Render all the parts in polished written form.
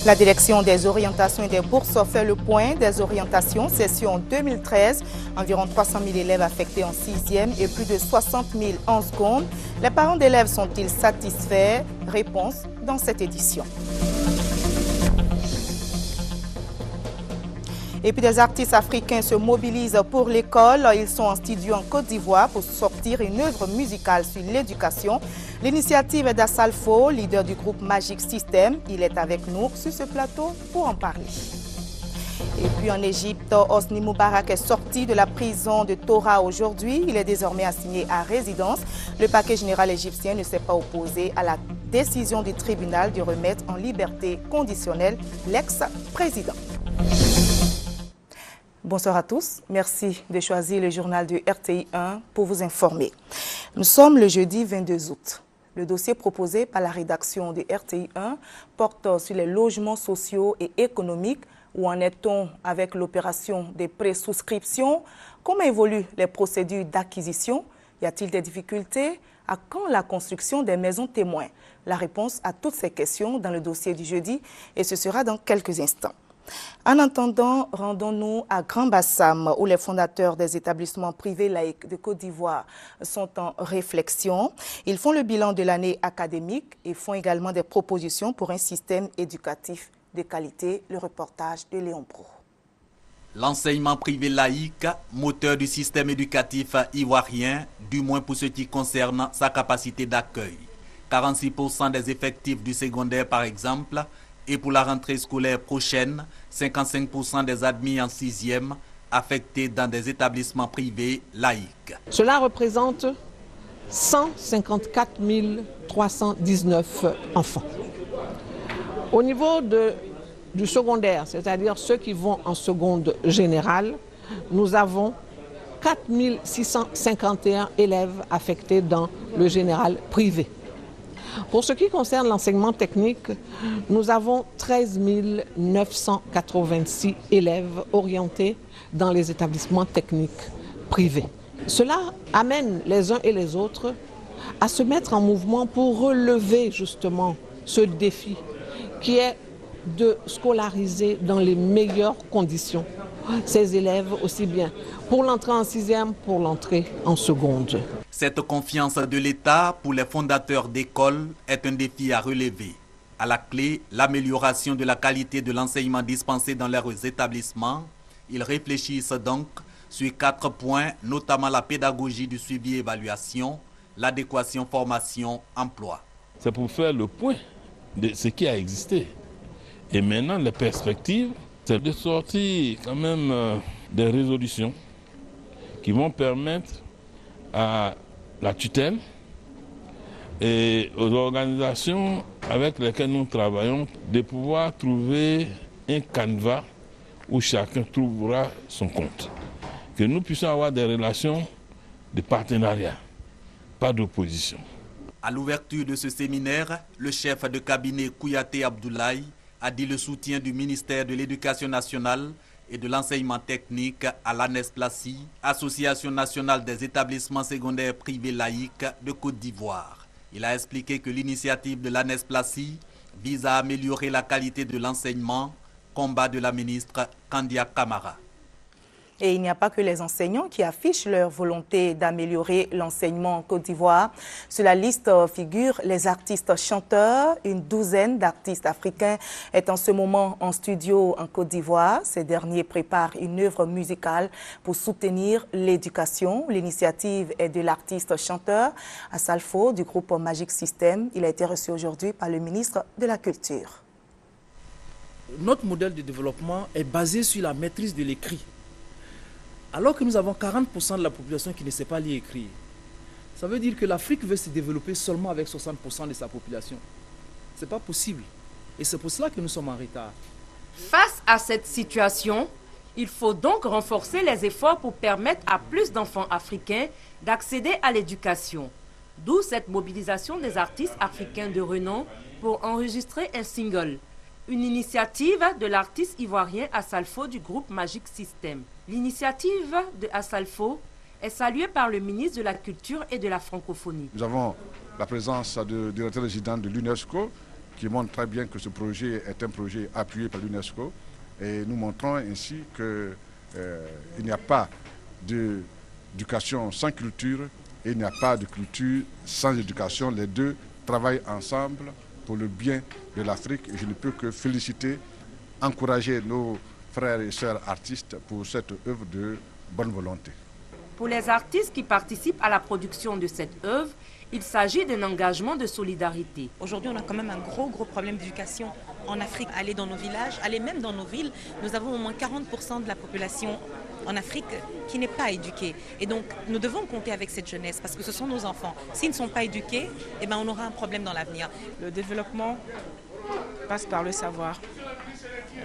La direction des orientations et des bourses fait le point des orientations. Session 2013, environ 300 000 élèves affectés en 6e et plus de 60 000 en seconde. Les parents d'élèves sont-ils satisfaits? Réponse dans cette édition. Et puis des artistes africains se mobilisent pour l'école. Ils sont en studio en Côte d'Ivoire pour sortir une œuvre musicale sur l'éducation. L'initiative est d'Assalfo, leader du groupe Magic System. Il est avec nous sur ce plateau pour en parler. Et puis en Égypte, Hosni Moubarak est sorti de la prison de Tora aujourd'hui. Il est désormais assigné à résidence. Le parquet général égyptien ne s'est pas opposé à la décision du tribunal de remettre en liberté conditionnelle l'ex-président. Bonsoir à tous. Merci de choisir le journal de RTI 1 pour vous informer. Nous sommes le jeudi 22 août. Le dossier proposé par la rédaction de RTI 1 porte sur les logements sociaux et économiques. Où en est-on avec l'opération des présouscriptions? Comment évoluent les procédures d'acquisition? Y a-t-il des difficultés? À quand la construction des maisons témoins? La réponse à toutes ces questions dans le dossier du jeudi et ce sera dans quelques instants. En attendant, rendons-nous à Grand Bassam où les fondateurs des établissements privés laïcs de Côte d'Ivoire sont en réflexion. Ils font le bilan de l'année académique et font également des propositions pour un système éducatif de qualité. Le reportage de Léon Pro. L'enseignement privé laïque, moteur du système éducatif ivoirien, du moins pour ce qui concerne sa capacité d'accueil. 46% des effectifs du secondaire par exemple, et pour la rentrée scolaire prochaine, 55% des admis en 6e affectés dans des établissements privés laïques. Cela représente 154 319 enfants. Au niveau du secondaire, c'est-à-dire ceux qui vont en seconde générale, nous avons 4 651 élèves affectés dans le général privé. Pour ce qui concerne l'enseignement technique, nous avons 13 986 élèves orientés dans les établissements techniques privés. Cela amène les uns et les autres à se mettre en mouvement pour relever justement ce défi qui est de scolariser dans les meilleures conditions ces élèves, aussi bien pour l'entrée en 6e, pour l'entrée en seconde. Cette confiance de l'État pour les fondateurs d'écoles est un défi à relever. À la clé, l'amélioration de la qualité de l'enseignement dispensé dans leurs établissements. Ils réfléchissent donc sur 4 points, notamment la pédagogie du suivi et évaluation, l'adéquation formation-emploi. C'est pour faire le point de ce qui a existé. Et maintenant, les perspectives, c'est de sortir quand même des résolutions qui vont permettre à la tutelle et aux organisations avec lesquelles nous travaillons de pouvoir trouver un canevas où chacun trouvera son compte. Que nous puissions avoir des relations de partenariat, pas d'opposition. À l'ouverture de ce séminaire, le chef de cabinet Kouyaté Abdoulaye a dit le soutien du ministère de l'Éducation nationale et de l'enseignement technique à l'ANESPLACI, Association nationale des établissements secondaires privés laïques de Côte d'Ivoire. Il a expliqué que l'initiative de l'ANESPLACI vise à améliorer la qualité de l'enseignement, combat de la ministre Kandia Kamara. Et il n'y a pas que les enseignants qui affichent leur volonté d'améliorer l'enseignement en Côte d'Ivoire. Sur la liste figurent les artistes chanteurs. Une douzaine d'artistes africains est en ce moment en studio en Côte d'Ivoire. Ces derniers préparent une œuvre musicale pour soutenir l'éducation. L'initiative est de l'artiste chanteur Assalfo du groupe Magic System. Il a été reçu aujourd'hui par le ministre de la Culture. Notre modèle de développement est basé sur la maîtrise de l'écrit. Alors que nous avons 40% de la population qui ne sait pas lire et écrire, ça veut dire que l'Afrique veut se développer seulement avec 60% de sa population. Ce n'est pas possible. Et c'est pour cela que nous sommes en retard. Face à cette situation, il faut donc renforcer les efforts pour permettre à plus d'enfants africains d'accéder à l'éducation. D'où cette mobilisation des artistes africains de renom pour enregistrer un single. Une initiative de l'artiste ivoirien Assalfo du groupe Magic System. L'initiative de Assalfo est saluée par le ministre de la Culture et de la Francophonie. Nous avons la présence du directeur résident de l'UNESCO qui montre très bien que ce projet est un projet appuyé par l'UNESCO. Et nous montrons ainsi qu'il n'y a pas d'éducation sans culture et il n'y a pas de culture sans éducation. Les deux travaillent ensemble pour le bien de l'Afrique. Et je ne peux que féliciter, encourager nos frères et sœurs artistes pour cette œuvre de bonne volonté. Pour les artistes qui participent à la production de cette œuvre, il s'agit d'un engagement de solidarité. Aujourd'hui, on a quand même un gros problème d'éducation en Afrique. Aller dans nos villages, aller même dans nos villes, nous avons au moins 40% de la population en Afrique qui n'est pas éduquée. Et donc, nous devons compter avec cette jeunesse parce que ce sont nos enfants. S'ils ne sont pas éduqués, eh ben, on aura un problème dans l'avenir. Le développement passe par le savoir.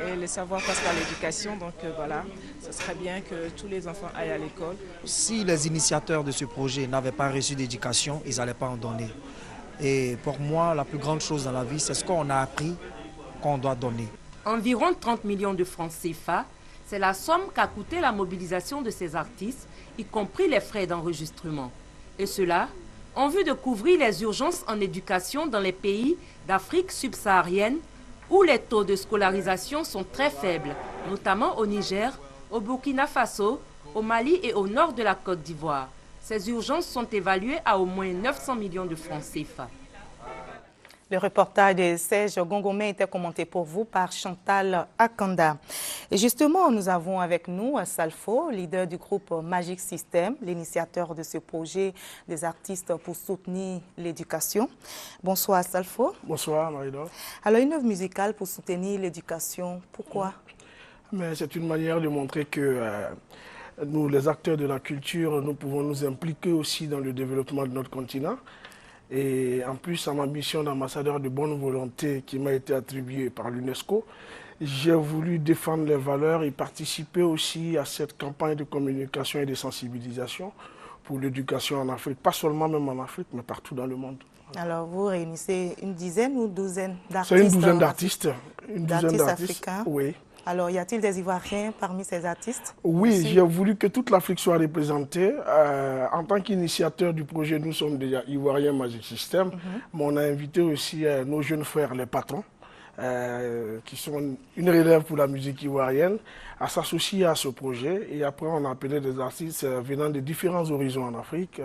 Et le savoir passe par l'éducation, donc voilà, ce serait bien que tous les enfants aillent à l'école. Si les initiateurs de ce projet n'avaient pas reçu d'éducation, ils n'allaient pas en donner. Et pour moi, la plus grande chose dans la vie, c'est ce qu'on a appris qu'on doit donner. Environ 30 millions de francs CFA, c'est la somme qu'a coûté la mobilisation de ces artistes, y compris les frais d'enregistrement. Et cela en vue de couvrir les urgences en éducation dans les pays d'Afrique subsaharienne, où les taux de scolarisation sont très faibles, notamment au Niger, au Burkina Faso, au Mali et au nord de la Côte d'Ivoire. Ces urgences sont évaluées à au moins 900 millions de francs CFA. Le reportage de Serge Gongomé était commenté pour vous par Chantal Akanda. Et justement, nous avons avec nous Salfo, leader du groupe Magic System, l'initiateur de ce projet des artistes pour soutenir l'éducation. Bonsoir Salfo. Bonsoir Marie-Laure. Alors, une œuvre musicale pour soutenir l'éducation, pourquoi? C'est une manière de montrer que nous, les acteurs de la culture, nous pouvons nous impliquer aussi dans le développement de notre continent. Et en plus, à ma mission d'ambassadeur de bonne volonté qui m'a été attribuée par l'UNESCO, j'ai voulu défendre les valeurs et participer aussi à cette campagne de communication et de sensibilisation pour l'éducation en Afrique, pas seulement même en Afrique, mais partout dans le monde. Alors, vous réunissez une dizaine ou douzaine d'artistes? C'est une douzaine d'artistes. Une douzaine d'artistes africains? Oui. Alors, y a-t-il des Ivoiriens parmi ces artistes? Oui, j'ai voulu que toute l'Afrique soit représentée. En tant qu'initiateur du projet, nous sommes déjà Ivoiriens Magic System, mais on a invité aussi nos jeunes frères, les patrons, qui sont une relève pour la musique ivoirienne, à s'associer à ce projet. Et après, on a appelé des artistes venant de différents horizons en Afrique,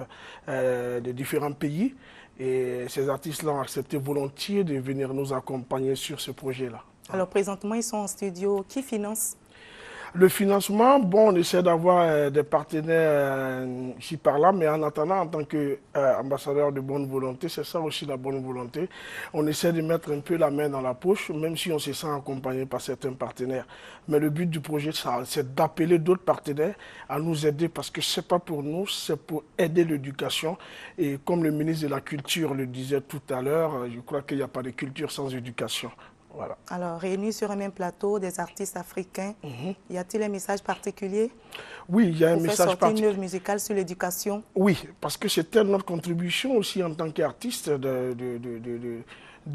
de différents pays. Et ces artistes-là ont accepté volontiers de venir nous accompagner sur ce projet-là. Alors, présentement, ils sont en studio. Qui finance? Le financement, bon, on essaie d'avoir des partenaires ici par là, mais en attendant, en tant qu'ambassadeur de bonne volonté, c'est ça aussi la bonne volonté, on essaie de mettre un peu la main dans la poche, même si on se sent accompagné par certains partenaires. Mais le but du projet, c'est d'appeler d'autres partenaires à nous aider, parce que ce n'est pas pour nous, c'est pour aider l'éducation. Et comme le ministre de la Culture le disait tout à l'heure, je crois qu'il n'y a pas de culture sans éducation. Voilà. Alors, réunis sur un même plateau des artistes africains, y a-t-il un message particulier? Oui, il y a un message particulier. Une œuvre musicale sur l'éducation? Oui, parce que c'était notre contribution aussi en tant qu'artiste de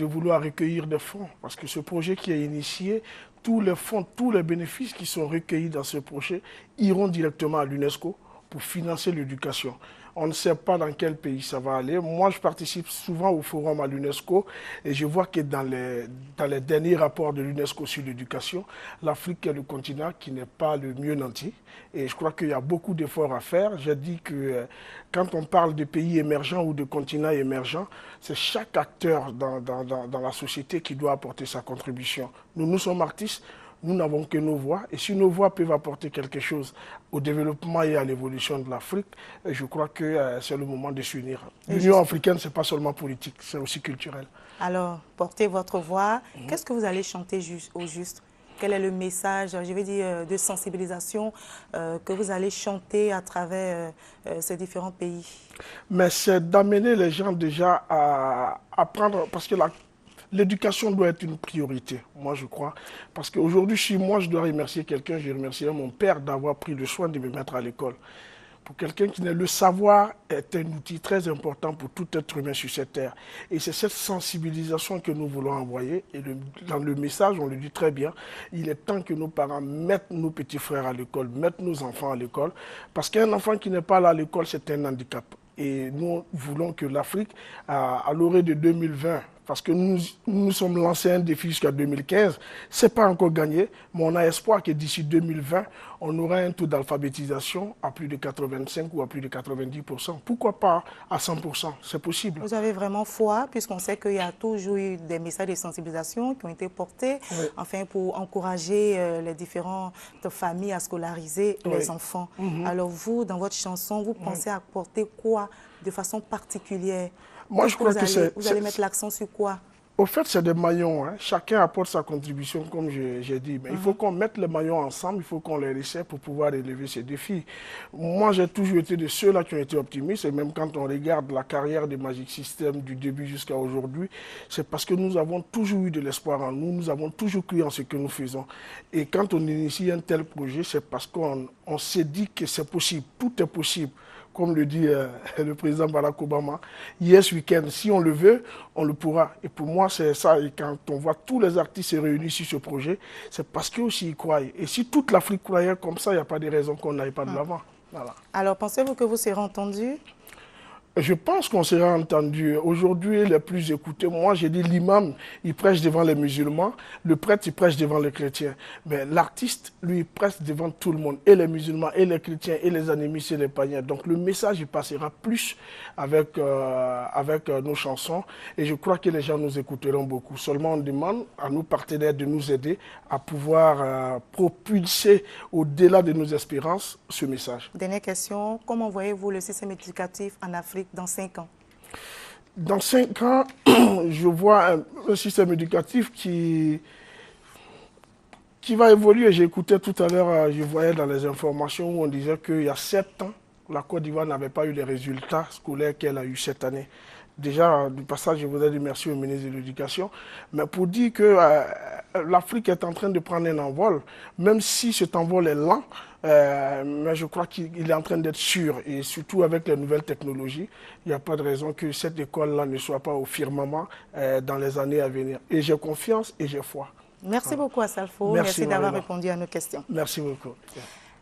vouloir recueillir des fonds. Parce que ce projet qui est initié, tous les fonds, tous les bénéfices qui sont recueillis dans ce projet iront directement à l'UNESCO pour financer l'éducation. On ne sait pas dans quel pays ça va aller. Moi, je participe souvent au forum à l'UNESCO et je vois que dans les derniers rapports de l'UNESCO sur l'éducation, l'Afrique est le continent qui n'est pas le mieux nanti. Et je crois qu'il y a beaucoup d'efforts à faire. J'ai dit que quand on parle de pays émergents ou de continents émergents, c'est chaque acteur dans la société qui doit apporter sa contribution. Nous sommes artistes. Nous n'avons que nos voix, et si nos voix peuvent apporter quelque chose au développement et à l'évolution de l'Afrique, je crois que c'est le moment de s'unir. L'Union africaine, ce n'est pas seulement politique, c'est aussi culturel. Alors, portez votre voix. Qu'est-ce que vous allez chanter au juste? Quel est le message, je vais dire, de sensibilisation que vous allez chanter à travers ces différents pays? Mais c'est d'amener les gens déjà à apprendre, parce que l'éducation doit être une priorité, moi je crois. Parce qu'aujourd'hui, si moi je dois remercier quelqu'un, je remercierai mon père d'avoir pris le soin de me mettre à l'école. Pour quelqu'un qui n'est le savoir est un outil très important pour tout être humain sur cette terre. Et c'est cette sensibilisation que nous voulons envoyer. Et dans le message, on le dit très bien, il est temps que nos parents mettent nos petits frères à l'école, mettent nos enfants à l'école. Parce qu'un enfant qui n'est pas là à l'école, c'est un handicap. Et nous voulons que l'Afrique, à l'orée de 2020, parce que nous sommes lancés un défi jusqu'à 2015. Ce n'est pas encore gagné, mais on a espoir que d'ici 2020, on aura un taux d'alphabétisation à plus de 85 ou à plus de 90%. Pourquoi pas à 100%? C'est possible. Vous avez vraiment foi, puisqu'on sait qu'il y a toujours eu des messages de sensibilisation qui ont été portés, enfin, pour encourager les différentes familles à scolariser les enfants. Alors vous, dans votre chanson, vous pensez apporter quoi de façon particulière? Moi, je crois que vous allez mettre l'accent sur quoi? Au fait, c'est des maillons. Chacun apporte sa contribution, comme j'ai dit. Mais il faut qu'on mette les maillons ensemble, il faut qu'on les resserre pour pouvoir relever ces défis. Moi, j'ai toujours été de ceux-là qui ont été optimistes. Et même quand on regarde la carrière de Magic System du début jusqu'à aujourd'hui, c'est parce que nous avons toujours eu de l'espoir en nous. Nous avons toujours cru en ce que nous faisons. Et quand on initie un tel projet, c'est parce qu'on s'est dit que c'est possible. Tout est possible. Comme le dit le président Barack Obama, yes we can. Si on le veut, on le pourra. Et pour moi, c'est ça. Et quand on voit tous les artistes se réunir sur ce projet, c'est parce qu'eux aussi ils croient. Et si toute l'Afrique croyait comme ça, il n'y a pas de raison qu'on n'aille pas de l'avant. Voilà. Alors, pensez-vous que vous serez entendu? Je pense qu'on sera entendu. Aujourd'hui, les plus écoutés, moi j'ai dit l'imam, il prêche devant les musulmans, le prêtre, il prêche devant les chrétiens. Mais l'artiste, lui, il prêche devant tout le monde, et les musulmans, et les chrétiens, et les animistes, et les païens. Donc le message, il passera plus avec nos chansons, et je crois que les gens nous écouteront beaucoup. Seulement, on demande à nos partenaires de nous aider à pouvoir propulser au-delà de nos espérances ce message. Dernière question, comment voyez-vous le système éducatif en Afrique dans 5 ans? Dans 5 ans, je vois un système éducatif qui va évoluer. J'écoutais tout à l'heure, je voyais dans les informations où on disait qu'il y a 7 ans, la Côte d'Ivoire n'avait pas eu les résultats scolaires qu'elle a eu cette année. Déjà, du passage, je voudrais dire merci au ministre de l'Éducation, mais pour dire que l'Afrique est en train de prendre un envol, même si cet envol est lent, mais je crois qu'il est en train d'être sûr, et surtout avec les nouvelles technologies, il n'y a pas de raison que cette école-là ne soit pas au firmament dans les années à venir. Et j'ai confiance et j'ai foi. Merci beaucoup à Salfo, merci d'avoir répondu à nos questions. Merci beaucoup.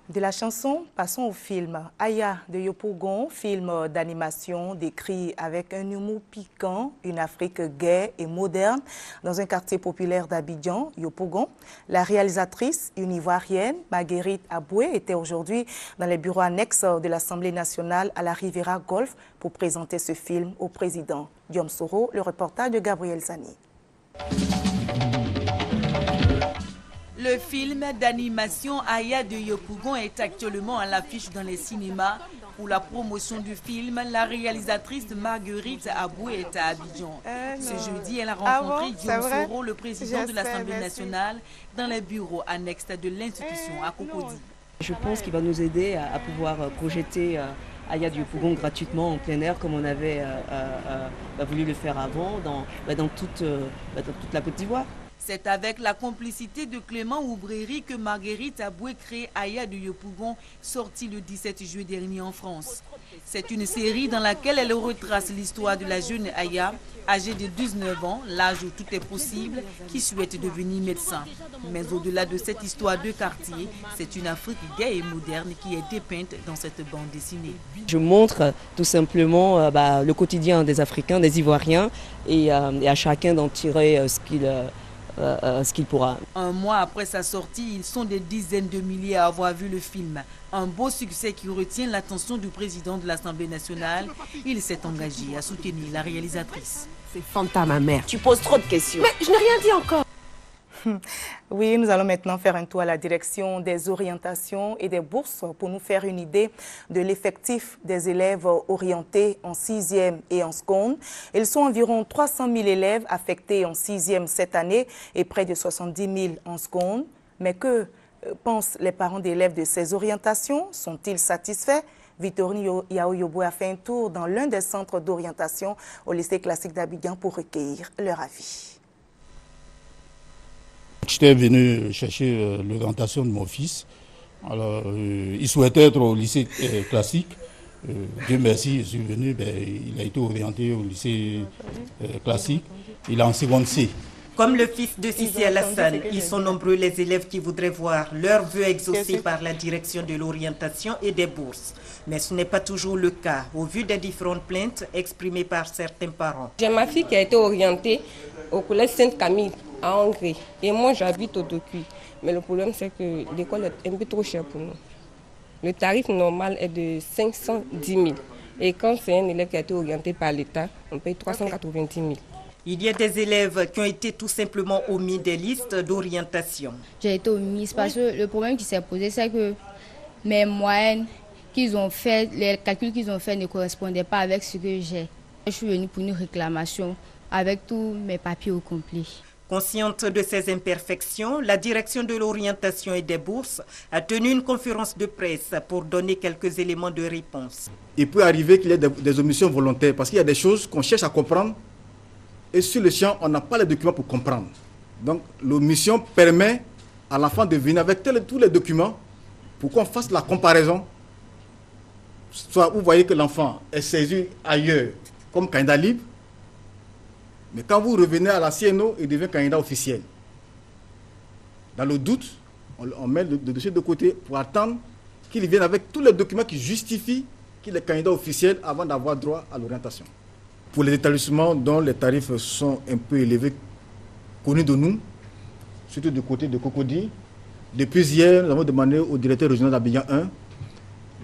De la chanson, passons au film. Aya de Yopougon, film d'animation décrit avec un humour piquant une Afrique gaie et moderne dans un quartier populaire d'Abidjan, Yopougon. La réalisatrice, une Ivoirienne, Marguerite Aboué, était aujourd'hui dans les bureaux annexes de l'Assemblée nationale à la Riviera Golf pour présenter ce film au président Diom Soro. Le reportage de Gabriel Zani. Le film d'animation Aya de Yopougon est actuellement à l'affiche dans les cinémas. Pour la promotion du film, la réalisatrice Marguerite Aboué est à Abidjan. Ce jeudi, elle a rencontré Diom Soro, le président de l'Assemblée nationale, dans les bureaux annexes de l'institution à Cocody. Je pense qu'il va nous aider à pouvoir projeter Aya de Yopougon gratuitement en plein air comme on avait voulu le faire avant dans toute la Côte d'Ivoire. C'est avec la complicité de Clément Oubréry que Marguerite Aboué crée Aya de Yopougon, sortie le 17 juillet dernier en France. C'est une série dans laquelle elle retrace l'histoire de la jeune Aya, âgée de 19 ans, l'âge où tout est possible, qui souhaite devenir médecin. Mais au-delà de cette histoire de quartier, c'est une Afrique gaie et moderne qui est dépeinte dans cette bande dessinée. Je montre tout simplement le quotidien des Africains, des Ivoiriens, et à chacun d'en tirer ce qu'il pourra. Un mois après sa sortie, ils sont des dizaines de milliers à avoir vu le film. Un beau succès qui retient l'attention du président de l'Assemblée nationale. Il s'est engagé à soutenir la réalisatrice. C'est Fanta, ma mère. Tu poses trop de questions. Mais je n'ai rien dit encore. Oui, nous allons maintenant faire un tour à la direction des orientations et des bourses pour nous faire une idée de l'effectif des élèves orientés en 6e et en seconde. Ils sont environ 300 000 élèves affectés en 6e cette année et près de 70 000 en seconde. Mais que pensent les parents d'élèves de ces orientations? Sont-ils satisfaits? Victorine Yaoyobo a fait un tour dans l'un des centres d'orientation au lycée classique d'Abidjan pour recueillir leur avis. J'étais venu chercher l'orientation de mon fils. Alors, il souhaitait être au lycée classique. Dieu merci, je suis venu. Il a été orienté au lycée classique. Il est en seconde C. Comme le fils de Sissi Alassane, ils sont nombreux les élèves qui voudraient voir leurs vœux exaucés par la direction de l'orientation et des bourses. Mais ce n'est pas toujours le cas, au vu des différentes plaintes exprimées par certains parents. J'ai ma fille qui a été orientée au collège Sainte-Camille à Hongrie. Et moi, j'habite au Dokuy. Mais le problème, c'est que l'école est un peu trop chère pour nous. Le tarif normal est de 510 000. Et quand c'est un élève qui a été orienté par l'État, on paye 390 000. Il y a des élèves qui ont été tout simplement omis des listes d'orientation. J'ai été omise parce que le problème qui s'est posé, c'est que mes moyennes qu'ils ont fait, les calculs qu'ils ont fait ne correspondaient pas avec ce que j'ai. Je suis venue pour une réclamation avec tous mes papiers au complet. Consciente de ces imperfections, la direction de l'orientation et des bourses a tenu une conférence de presse pour donner quelques éléments de réponse. Il peut arriver qu'il y ait des omissions volontaires parce qu'il y a des choses qu'on cherche à comprendre et sur le champ, on n'a pas les documents pour comprendre. Donc l'omission permet à l'enfant de venir avec tous les documents pour qu'on fasse la comparaison. Soit vous voyez que l'enfant est saisi ailleurs comme candidat libre, mais quand vous revenez à la CNO, il devient candidat officiel. Dans le doute, on met le dossier de côté pour attendre qu'il vienne avec tous les documents qui justifient qu'il est candidat officiel avant d'avoir droit à l'orientation. Pour les établissements dont les tarifs sont un peu élevés, connus de nous, surtout du côté de Cocody, depuis hier, nous avons demandé au directeur régional d'Abidjan 1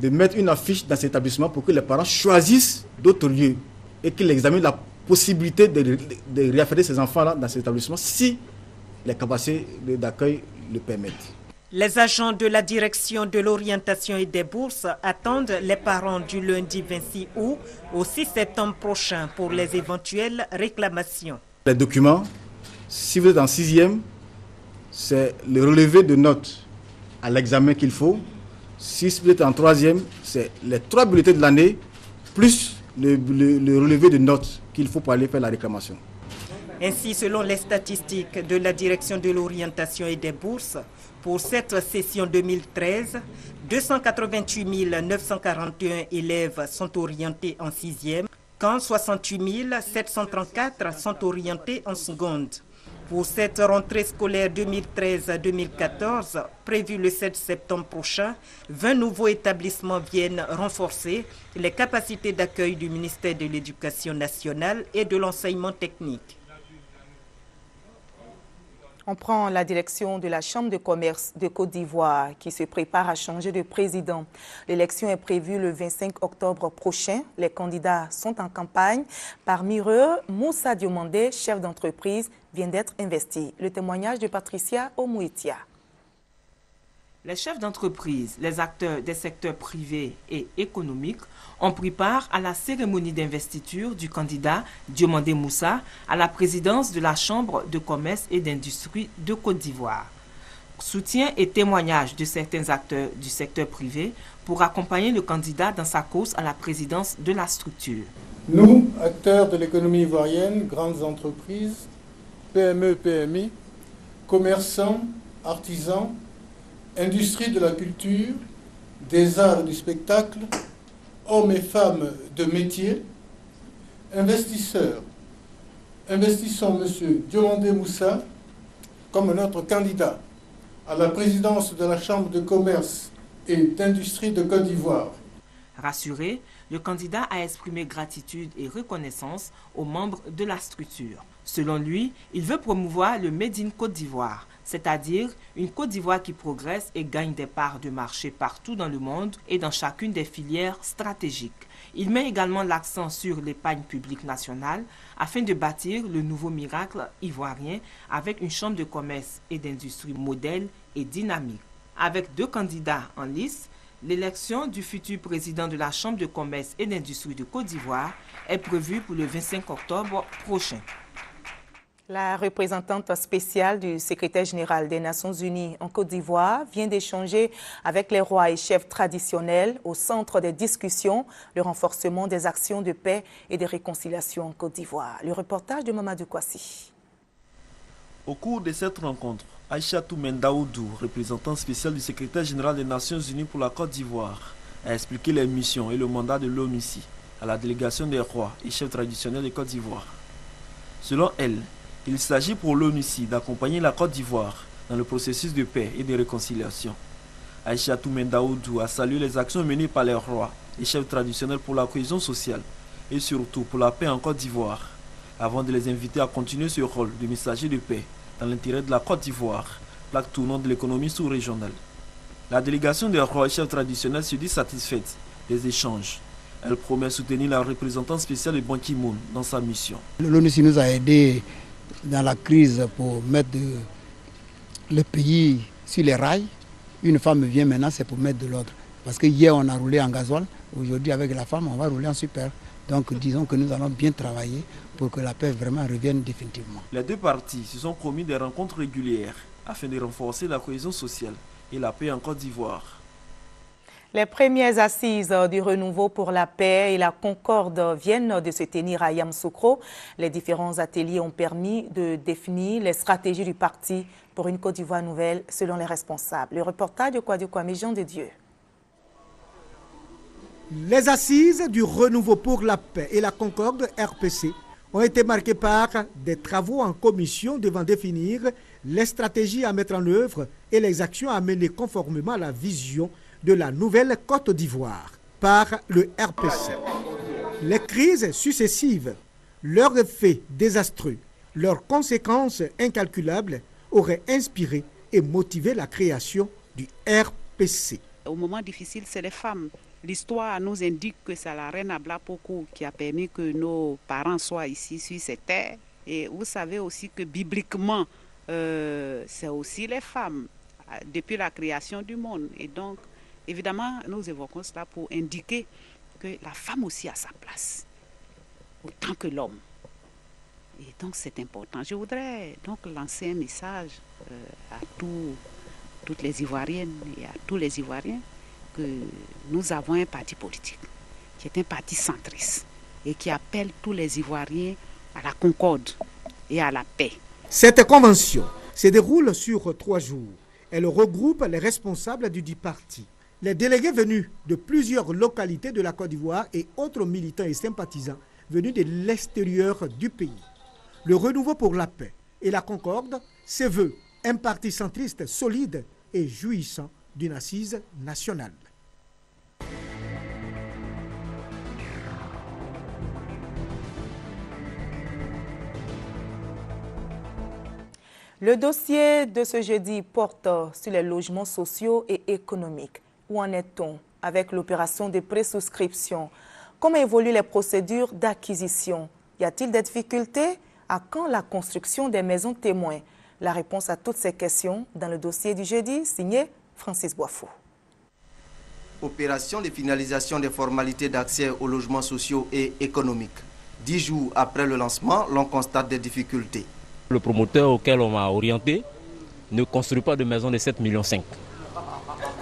de mettre une affiche dans cet établissement pour que les parents choisissent d'autres lieux et qu'ils examinent la possibilité de réaffecter ces enfants-là dans cet établissement si les capacités d'accueil le permettent. Les agents de la direction de l'orientation et des bourses attendent les parents du lundi 26 août au 6 septembre prochain pour les éventuelles réclamations. Les documents, si vous êtes en 6e, c'est le relevé de notes à l'examen qu'il faut. Si vous êtes en 3e, c'est les 3 bulletins de l'année plus le relevé de notes qu'il faut pour aller faire la réclamation. Ainsi, selon les statistiques de la direction de l'orientation et des bourses, pour cette session 2013, 288 941 élèves sont orientés en 6e, quand 68 734 sont orientés en seconde. Pour cette rentrée scolaire 2013-2014, prévue le 7 septembre prochain, 20 nouveaux établissements viennent renforcer les capacités d'accueil du ministère de l'Éducation nationale et de l'enseignement technique. On prend la direction de la Chambre de commerce de Côte d'Ivoire qui se prépare à changer de président. L'élection est prévue le 25 octobre prochain. Les candidats sont en campagne. Parmi eux, Moussa Diomandé, chef d'entreprise, vient d'être investi. Le témoignage de Patricia Omouitia. Les chefs d'entreprise, les acteurs des secteurs privés et économiques ont pris part à la cérémonie d'investiture du candidat Diomandé Moussa à la présidence de la Chambre de commerce et d'industrie de Côte d'Ivoire. Soutien et témoignage de certains acteurs du secteur privé pour accompagner le candidat dans sa course à la présidence de la structure. Nous, acteurs de l'économie ivoirienne, grandes entreprises, PME, PMI, commerçants, artisans, industrie de la culture, des arts et du spectacle, hommes et femmes de métier, investisseurs, investissons M. Diomandé Moussa comme notre candidat à la présidence de la Chambre de commerce et d'industrie de Côte d'Ivoire. Rassuré, le candidat a exprimé gratitude et reconnaissance aux membres de la structure. Selon lui, il veut promouvoir le Made in Côte d'Ivoire, c'est-à-dire une Côte d'Ivoire qui progresse et gagne des parts de marché partout dans le monde et dans chacune des filières stratégiques. Il met également l'accent sur l'épargne publique nationale afin de bâtir le nouveau miracle ivoirien avec une chambre de commerce et d'industrie modèle et dynamique. Avec 2 candidats en lice, l'élection du futur président de la Chambre de commerce et d'industrie de Côte d'Ivoire est prévue pour le 25 octobre prochain. La représentante spéciale du secrétaire général des Nations Unies en Côte d'Ivoire vient d'échanger avec les rois et chefs traditionnels au centre des discussions, le renforcement des actions de paix et de réconciliation en Côte d'Ivoire. Le reportage de Mamadou Kwasi. Au cours de cette rencontre, Aïchatou Mendaoudou, représentant spécial du secrétaire général des Nations Unies pour la Côte d'Ivoire, a expliqué les missions et le mandat de l'ONUCI à la délégation des rois et chefs traditionnels de Côte d'Ivoire. Selon elle, Il s'agit pour l'ONUCI d'accompagner la Côte d'Ivoire dans le processus de paix et de réconciliation. Aïchatou Mendaoudou a salué les actions menées par les rois et chefs traditionnels pour la cohésion sociale et surtout pour la paix en Côte d'Ivoire, avant de les inviter à continuer ce rôle de messager de paix dans l'intérêt de la Côte d'Ivoire, plaque tournante de l'économie sous-régionale. La délégation des rois et chefs traditionnels se dit satisfaite des échanges. Elle promet soutenir la représentante spéciale de Ban Ki-moon dans sa mission. L'ONUCI nous a aidés dans la crise pour mettre le pays sur les rails. Une femme vient maintenant, c'est pour mettre de l'ordre. Parce que hier on a roulé en gasoil, aujourd'hui avec la femme on va rouler en super. Donc disons que nous allons bien travailler pour que la paix vraiment revienne définitivement. Les deux parties se sont promis des rencontres régulières afin de renforcer la cohésion sociale et la paix en Côte d'Ivoire. Les premières assises du renouveau pour la paix et la concorde viennent de se tenir à Yamoussoukro. Les différents ateliers ont permis de définir les stratégies du parti pour une Côte d'Ivoire nouvelle selon les responsables. Le reportage de Kouadi Kwame Jean de Dieu. Les assises du renouveau pour la paix et la concorde RPC ont été marquées par des travaux en commission devant définir les stratégies à mettre en œuvre et les actions à mener conformément à la vision de la nouvelle Côte d'Ivoire par le RPC. Les crises successives, leurs effets désastreux, leurs conséquences incalculables auraient inspiré et motivé la création du RPC. Au moment difficile, c'est les femmes. L'histoire nous indique que c'est la reine Ablapoko qui a permis que nos parents soient ici sur cette terre. Et vous savez aussi que bibliquement, c'est aussi les femmes depuis la création du monde. Et donc, évidemment, nous évoquons cela pour indiquer que la femme aussi a sa place, autant que l'homme. Et donc, c'est important. Je voudrais donc lancer un message à toutes les Ivoiriennes et à tous les Ivoiriens que nous avons un parti politique qui est un parti centriste et qui appelle tous les Ivoiriens à la concorde et à la paix. Cette convention se déroule sur 3 jours. Elle regroupe les responsables du dit parti, les délégués venus de plusieurs localités de la Côte d'Ivoire et autres militants et sympathisants venus de l'extérieur du pays. Le renouveau pour la paix et la concorde se veut un parti centriste solide et jouissant d'une assise nationale. Le dossier de ce jeudi porte sur les logements sociaux et économiques. Où en est-on avec l'opération de présouscription? Comment évoluent les procédures d'acquisition? Y a-t-il des difficultés? À quand la construction des maisons témoins? La réponse à toutes ces questions dans le dossier du jeudi signé Francis Boifou. Opération de finalisation des formalités d'accès aux logements sociaux et économiques. 10 jours après le lancement, l'on constate des difficultés. Le promoteur auquel on m'a orienté ne construit pas de maison de 7,5 millions.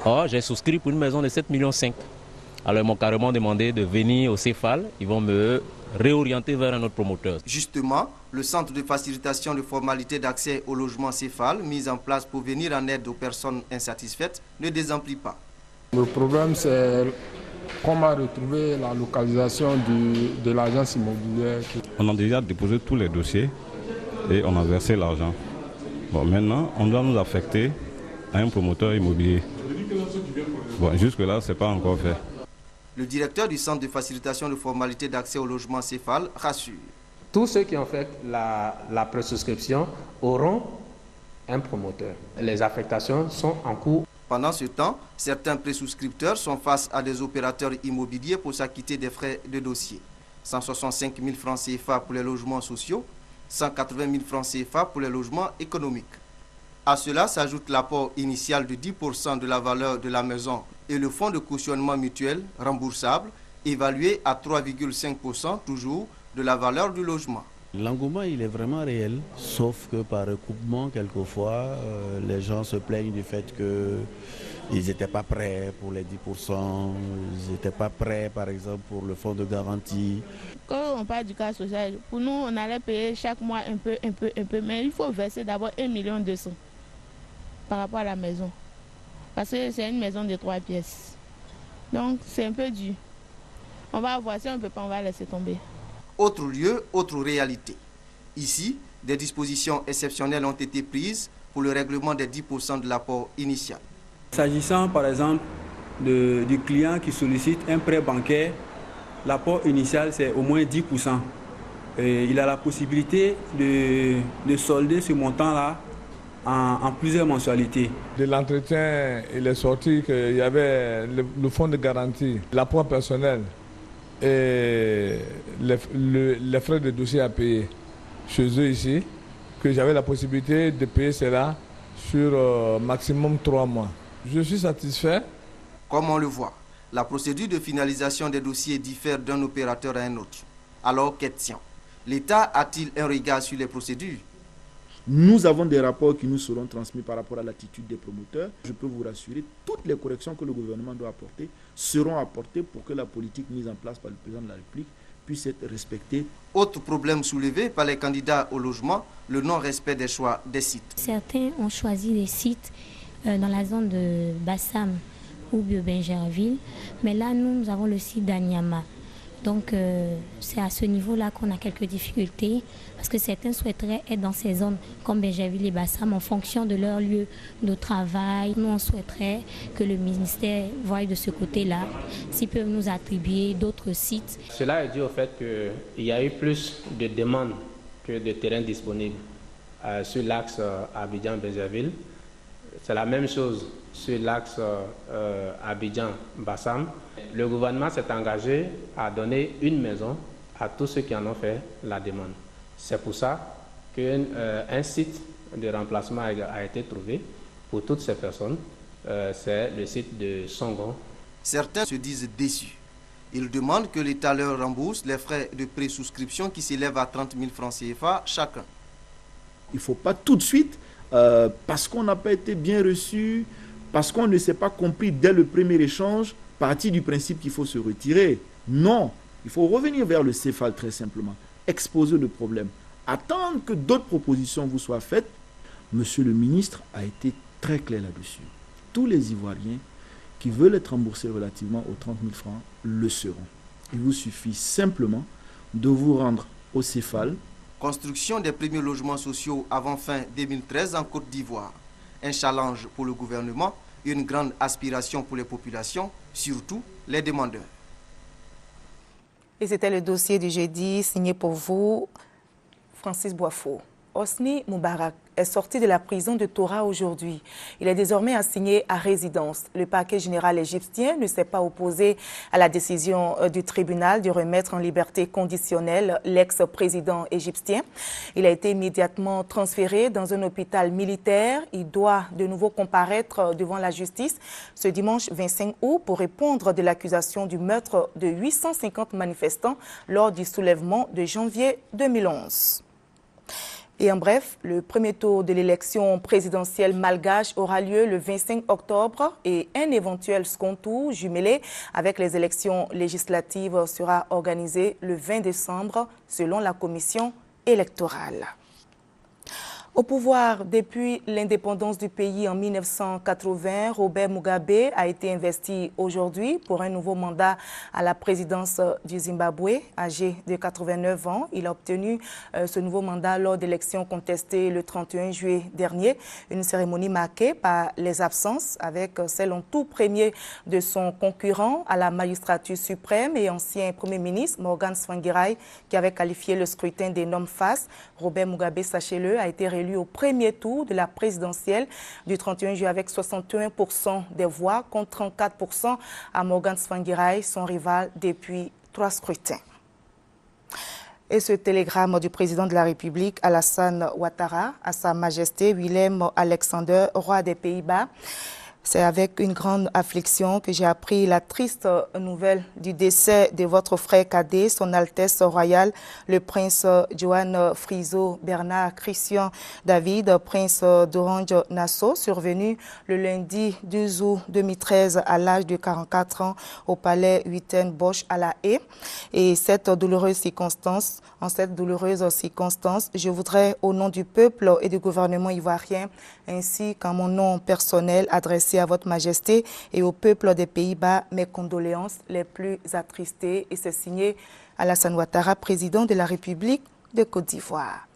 Or, j'ai souscrit pour une maison de 7,5 millions. Alors, ils m'ont carrément demandé de venir au CEFAL. Ils vont me réorienter vers un autre promoteur. Justement, le centre de facilitation de formalités d'accès au logement CEFAL, mis en place pour venir en aide aux personnes insatisfaites, ne désemplit pas. Le problème, c'est comment retrouver la localisation de l'agence immobilière. On a déjà déposé tous les dossiers et on a versé l'argent. Bon, maintenant, on doit nous affecter à un promoteur immobilier. Bon, jusque-là, ce n'est pas encore fait. Le directeur du centre de facilitation de formalités d'accès au logement CEFAL rassure. Tous ceux qui ont fait la présouscription auront un promoteur. Les affectations sont en cours. Pendant ce temps, certains présouscripteurs sont face à des opérateurs immobiliers pour s'acquitter des frais de dossier. 165 000 francs CFA pour les logements sociaux, 180 000 francs CFA pour les logements économiques. À cela s'ajoute l'apport initial de 10% de la valeur de la maison et le fonds de cautionnement mutuel remboursable évalué à 3,5% toujours de la valeur du logement. L'engouement, il est vraiment réel, sauf que par recoupement, quelquefois, les gens se plaignent du fait qu'ils n'étaient pas prêts pour les 10%, ils n'étaient pas prêts, par exemple, pour le fonds de garantie. Quand on parle du cas social, pour nous, on allait payer chaque mois un peu, mais il faut verser d'abord 1,2 million par rapport à la maison. Parce que c'est une maison de 3 pièces. Donc, c'est un peu dur. On va voir, si on ne peut pas, on va laisser tomber. Autre lieu, autre réalité. Ici, Des dispositions exceptionnelles ont été prises pour le règlement des 10% de l'apport initial. S'agissant par exemple du client qui sollicite un prêt bancaire, l'apport initial c'est au moins 10%. Et il a la possibilité de solder ce montant-là en plusieurs mensualités. De l'entretien, il est sorti qu'il y avait le fonds de garantie, l'apport personnel et les frais de dossier à payer chez eux ici, que j'avais la possibilité de payer cela sur maximum 3 mois. Je suis satisfait. Comme on le voit, la procédure de finalisation des dossiers diffère d'un opérateur à un autre. Alors, question, l'État a-t-il un regard sur les procédures? Nous avons des rapports qui nous seront transmis par rapport à l'attitude des promoteurs. Je peux vous rassurer, toutes les corrections que le gouvernement doit apporter seront apportées pour que la politique mise en place par le président de la République puisse être respectée. Autre problème soulevé par les candidats au logement, le non-respect des choix des sites. Certains ont choisi des sites dans la zone de Bassam ou de Bingerville, mais là nous avons le site d'Anyama. Donc c'est à ce niveau-là qu'on a quelques difficultés parce que certains souhaiteraient être dans ces zones comme Bingerville et Bassam en fonction de leur lieu de travail. Nous on souhaiterait que le ministère voie de ce côté-là s'ils peuvent nous attribuer d'autres sites. Cela est dû au fait qu'il y a eu plus de demandes que de terrains disponibles sur l'axe Abidjan-Bingerville. C'est la même chose sur l'axe Abidjan-Bassam. Le gouvernement s'est engagé à donner une maison à tous ceux qui en ont fait la demande. C'est pour ça qu'un site de remplacement a été trouvé pour toutes ces personnes. C'est le site de Songon. Certains se disent déçus. Ils demandent que l'État leur rembourse les frais de présouscription qui s'élèvent à 30 000 francs CFA chacun. Il ne faut pas tout de suite, parce qu'on n'a pas été bien reçu, parce qu'on ne s'est pas compris dès le premier échange, partir du principe qu'il faut se retirer. Non, il faut revenir vers le CEFAL très simplement, exposer le problème, attendre que d'autres propositions vous soient faites. Monsieur le ministre a été très clair là-dessus. Tous les Ivoiriens qui veulent être remboursés relativement aux 30 000 francs le seront. Il vous suffit simplement de vous rendre au CEFAL. Construction des premiers logements sociaux avant fin 2013 en Côte d'Ivoire. Un challenge pour le gouvernement, une grande aspiration pour les populations, surtout les demandeurs. Et c'était le dossier du jeudi signé pour vous, Francis Boifo. Hosni Moubarak est sorti de la prison de Tora aujourd'hui. Il est désormais assigné à résidence. Le parquet général égyptien ne s'est pas opposé à la décision du tribunal de remettre en liberté conditionnelle l'ex-président égyptien. Il a été immédiatement transféré dans un hôpital militaire. Il doit de nouveau comparaître devant la justice ce dimanche 25 août pour répondre de l'accusation du meurtre de 850 manifestants lors du soulèvement de janvier 2011. Et en bref, le premier tour de l'élection présidentielle malgache aura lieu le 25 octobre et un éventuel second tour jumelé avec les élections législatives sera organisé le 20 décembre selon la commission électorale. Au pouvoir depuis l'indépendance du pays en 1980, Robert Mugabe a été investi aujourd'hui pour un nouveau mandat à la présidence du Zimbabwe. Âgé de 89 ans, il a obtenu ce nouveau mandat lors d'élections contestées le 31 juillet dernier. Une cérémonie marquée par les absences avec celle en tout premier de son concurrent à la magistrature suprême et ancien Premier ministre Morgan Tsvangirai qui avait qualifié le scrutin d'énorme farce. Robert Mugabe, sachez-le, a été réélu au premier tour de la présidentielle du 31 juillet avec 61% des voix contre 34% à Morgan Tsvangirai, son rival depuis 3 scrutins. Et ce télégramme du président de la République, Alassane Ouattara, à Sa Majesté Willem-Alexander, roi des Pays-Bas. C'est avec une grande affliction que j'ai appris la triste nouvelle du décès de votre frère cadet, son Altesse royale, le prince Johan Friso Bernard Christian David, prince d'Orange-Nassau, survenu le lundi 12 août 2013 à l'âge de 44 ans au palais Huiten-Bosch à La Haye. Et en cette douloureuse circonstance, je voudrais, au nom du peuple et du gouvernement ivoirien, ainsi qu'en mon nom personnel, adresser à votre Majesté et au peuple des Pays-Bas mes condoléances les plus attristées. Et c'est signé Alassane Ouattara, président de la République de Côte d'Ivoire.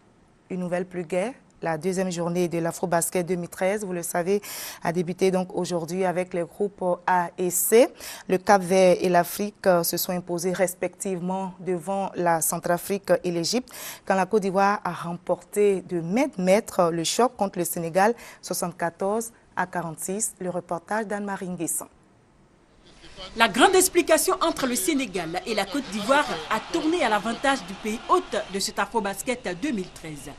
une nouvelle plus gaie. La deuxième journée de l'Afrobasket 2013, vous le savez, a débuté donc aujourd'hui avec les groupes A et C. Le Cap-Vert et l'Afrique se sont imposés respectivement devant la Centrafrique et l'Égypte, quand la Côte d'Ivoire a remporté de maître le choc contre le Sénégal 74-46. Le reportage d'Anne-Marie Nguessan. La grande explication entre le Sénégal et la Côte d'Ivoire a tourné à l'avantage du pays hôte de cet Afrobasket 2013.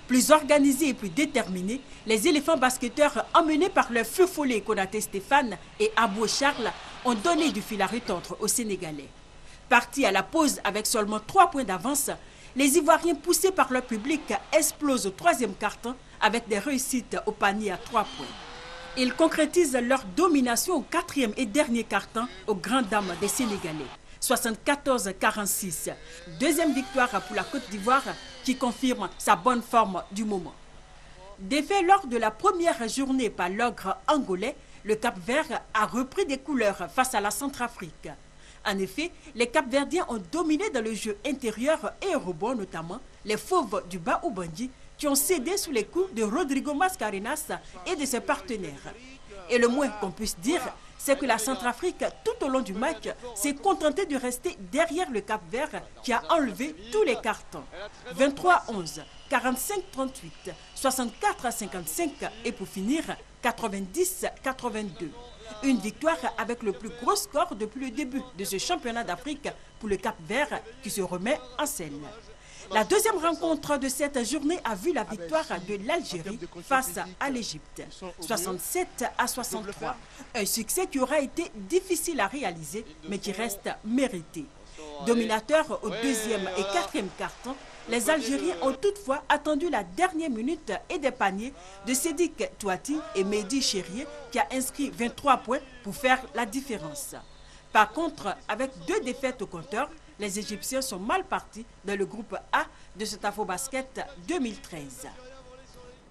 Plus organisés et plus déterminés, les éléphants basketteurs emmenés par leur feu follet Konaté Stéphane et Abou Charles ont donné du fil à retordre aux Sénégalais. Partis à la pause avec seulement 3 points d'avance, les Ivoiriens poussés par leur public explosent au 3e quart-temps avec des réussites au panier à 3 points. Ils concrétisent leur domination au 4e et dernier quart-temps aux grandes dames des Sénégalais. 74-46. Deuxième victoire pour la Côte d'Ivoire qui confirme sa bonne forme du moment. Défait lors de la première journée par l'ogre angolais, le Cap-Vert a repris des couleurs face à la Centrafrique. En effet, les Cap-Verdiens ont dominé dans le jeu intérieur et au rebond notamment les fauves du Bas-Ubangui qui ont cédé sous les coups de Rodrigo Mascarenas et de ses partenaires. Et le moins qu'on puisse dire, c'est que la Centrafrique, tout au long du match, s'est contentée de rester derrière le Cap-Vert qui a enlevé tous les cartons. 23-11, 45-38, 64-55 et pour finir, 90-82. Une victoire avec le plus gros score depuis le début de ce championnat d'Afrique pour le Cap-Vert qui se remet en scène. La deuxième rencontre de cette journée a vu la victoire de l'Algérie face à l'Égypte, 67-63. Un succès qui aura été difficile à réaliser, mais qui reste mérité. Dominateurs au 2e et 4e quart-temps, les Algériens ont toutefois attendu la dernière minute et des paniers de Sédik Touati et Mehdi Chérier qui a inscrit 23 points pour faire la différence. Par contre, avec 2 défaites au compteur, les Égyptiens sont mal partis dans le groupe A de cet Afrobasket 2013.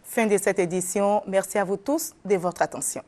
Fin de cette édition. Merci à vous tous de votre attention.